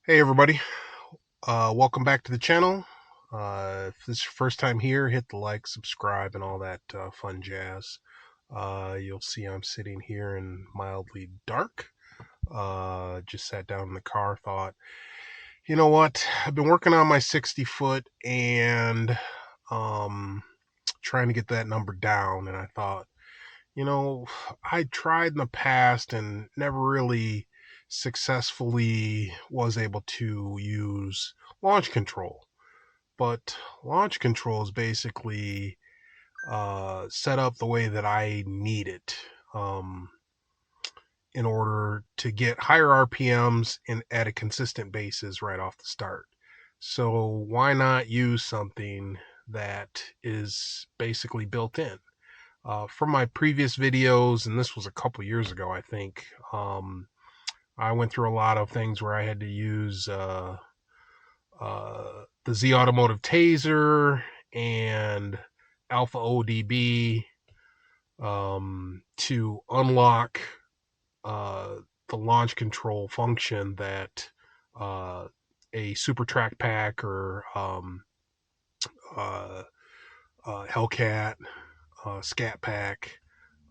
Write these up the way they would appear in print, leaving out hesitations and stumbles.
Hey everybody, welcome back to the channel. If this is your first time here, hit the like, subscribe, and all that fun jazz. You'll see I'm sitting here in mildly dark. Just sat down in the car, thought, you know what? I've been working on my 60 foot and trying to get that number down, and I thought, you know, I tried in the past and never really successfully was able to use launch control. But launch control is basically set up the way that I need it um, in order to get higher RPMs and at a consistent basis right off the start. So why not use something that is basically built in? From my previous videos, and this was a couple years ago, I think, I went through a lot of things where I had to use the Z Automotive Taser and Alpha ODB to unlock uh, the launch control function that a Super Track Pack or uh, Hellcat Scat Pack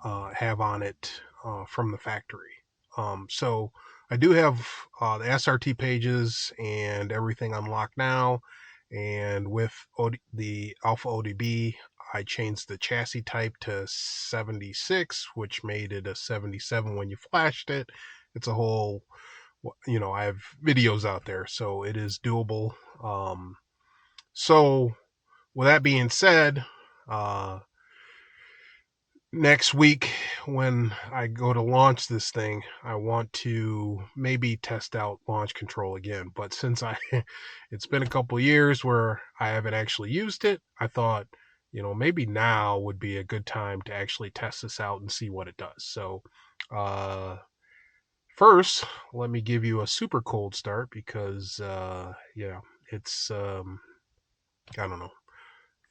have on it from the factory. So I do have the SRT pages and everything unlocked now. And with the Alpha ODB, I changed the chassis type to 76, which made it a 77 when you flashed it. It's a whole, I have videos out there, so it is doable. So with that being said, next week when I go to launch this thing, I want to maybe test out launch control again. But since it's been a couple years where I haven't actually used it, I thought, maybe now would be a good time to actually test this out and see what it does. So, first, let me give you a super cold start because, it's, I don't know,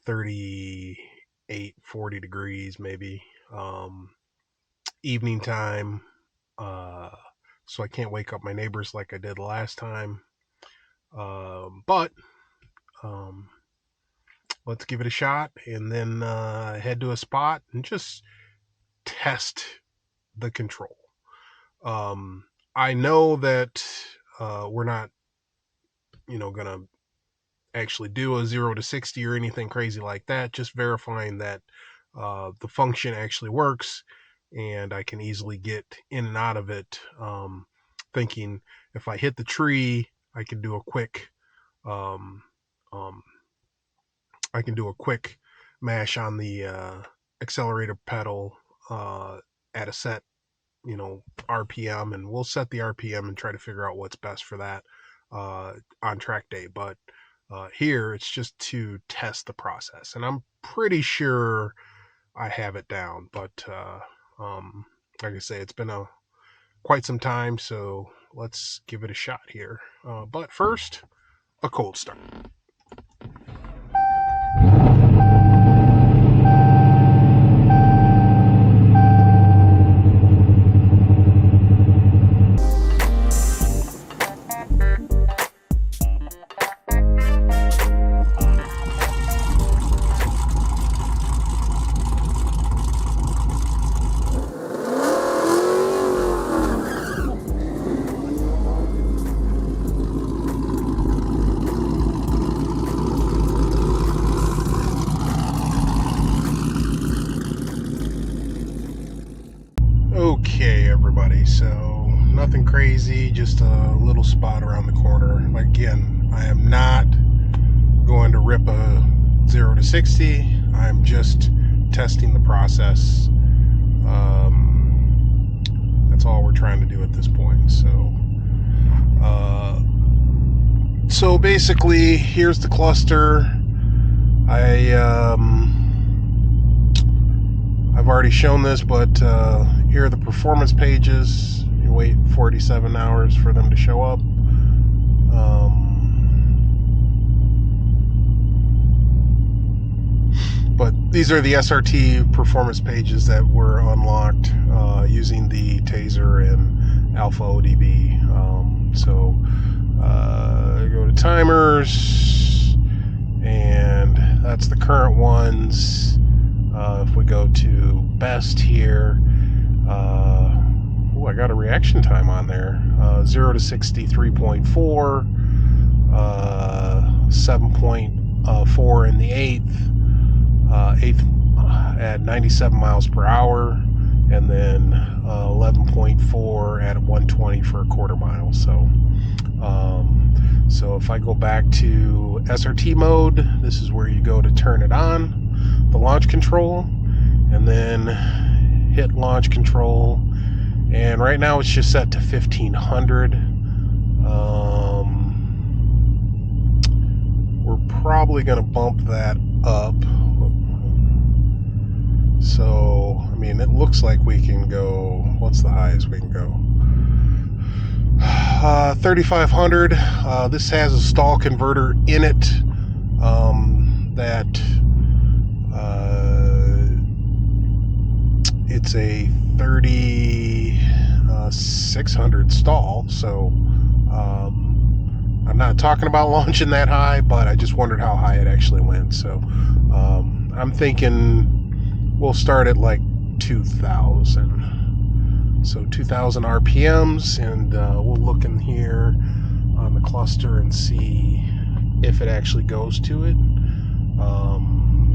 38, 40 degrees maybe. Evening time, so I can't wake up my neighbors like I did last time. But let's give it a shot and then head to a spot and just test the control. I know that we're not, gonna actually do a 0 to 60 or anything crazy like that. Just verifying that the function actually works and I can easily get in and out of it. Thinking if I hit the tree, I can do a quick, um, um, I can do a quick mash on the accelerator pedal at a set, RPM, and we'll set the RPM and try to figure out what's best for that on track day. But here it's just to test the process, and I'm pretty sure I have it down. But like I say, it's been quite some time, so let's give it a shot here. But first, a cold start. Okay, everybody, so nothing crazy, just a little spot around the corner. Again, I am not going to rip a 0 to 60. I'm just testing the process. That's all we're trying to do at this point. So basically, here's the cluster. I've already shown this, but here are the performance pages. You wait 47 hours for them to show up. But these are the SRT performance pages that were unlocked using the Taser and Alpha ODB. Go to timers, and that's the current ones. If we go to best here, I got a reaction time on there. 0 to 60, 3.4, 7.4 in the eighth at 97 miles per hour, and then 11.4 at 120 for a quarter mile. So if I go back to SRT mode, this is where you go to turn it on, the launch control, and then hit launch control. And right now it's just set to 1500. We're probably going to bump that up. So, I mean, it looks like we can go, what's the highest we can go? 3,500. This has a stall converter in it that it's a 3,600 stall. So I'm not talking about launching that high, but I just wondered how high it actually went. So I'm thinking we'll start at like 2,000. So 2,000 RPMs, and we'll look in here on the cluster and see if it actually goes to it.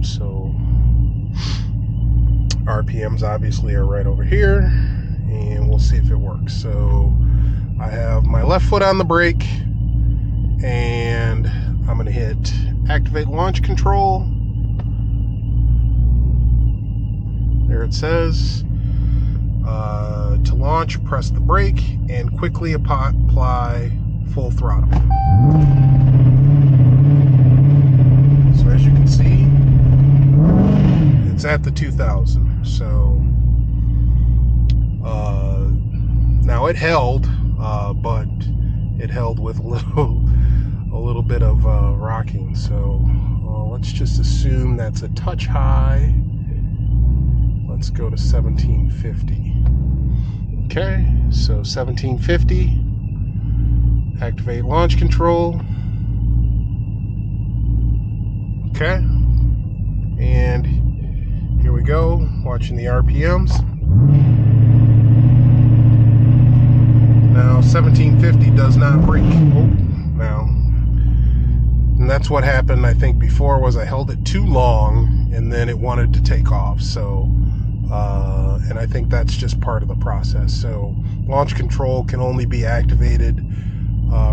So RPMs obviously are right over here, and we'll see if it works. So I have my left foot on the brake, and I'm going to hit activate launch control. There it says. To launch, press the brake and quickly apply full throttle. So as you can see, it's at the 2,000. So now it held, but it held with a little bit of rocking. So let's just assume that's a touch high. Let's go to 1750. Okay, so 1750. Activate launch control. Okay, and here we go, watching the RPMs. Now 1750 does not brake. Now, and that's what happened, I think, before, was I held it too long and then it wanted to take off. So and I think that's just part of the process. So launch control can only be activated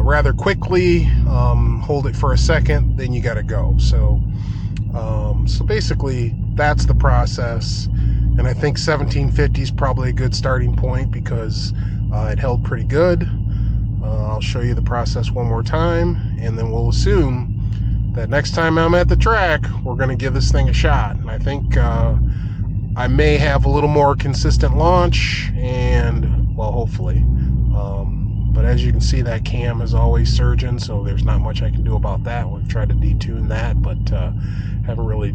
rather quickly. Hold it for a second, then you got to go. So basically that's the process. And I think 1750 is probably a good starting point because it held pretty good. I'll show you the process one more time, and then we'll assume that next time I'm at the track, we're going to give this thing a shot. And I think I may have a little more consistent launch, and, well, hopefully. But as you can see, that cam is always surging, so there's not much I can do about that. We've tried to detune that, but haven't really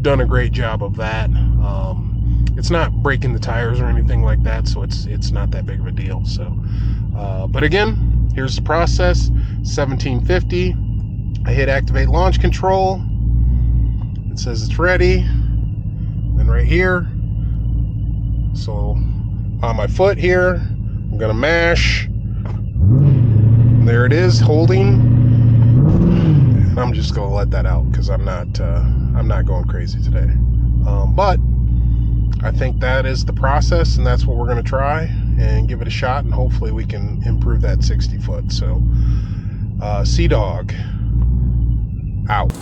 done a great job of that. It's not breaking the tires or anything like that, so it's not that big of a deal. So, but again, here's the process. 1750. I hit activate launch control. It says it's ready. And right here, so on my foot here, I'm gonna mash. There it is, holding. And I'm just gonna let that out because I'm not going crazy today. But I think that is the process, and that's what we're gonna try and give it a shot, and hopefully we can improve that 60 foot. So, Sea Dog out.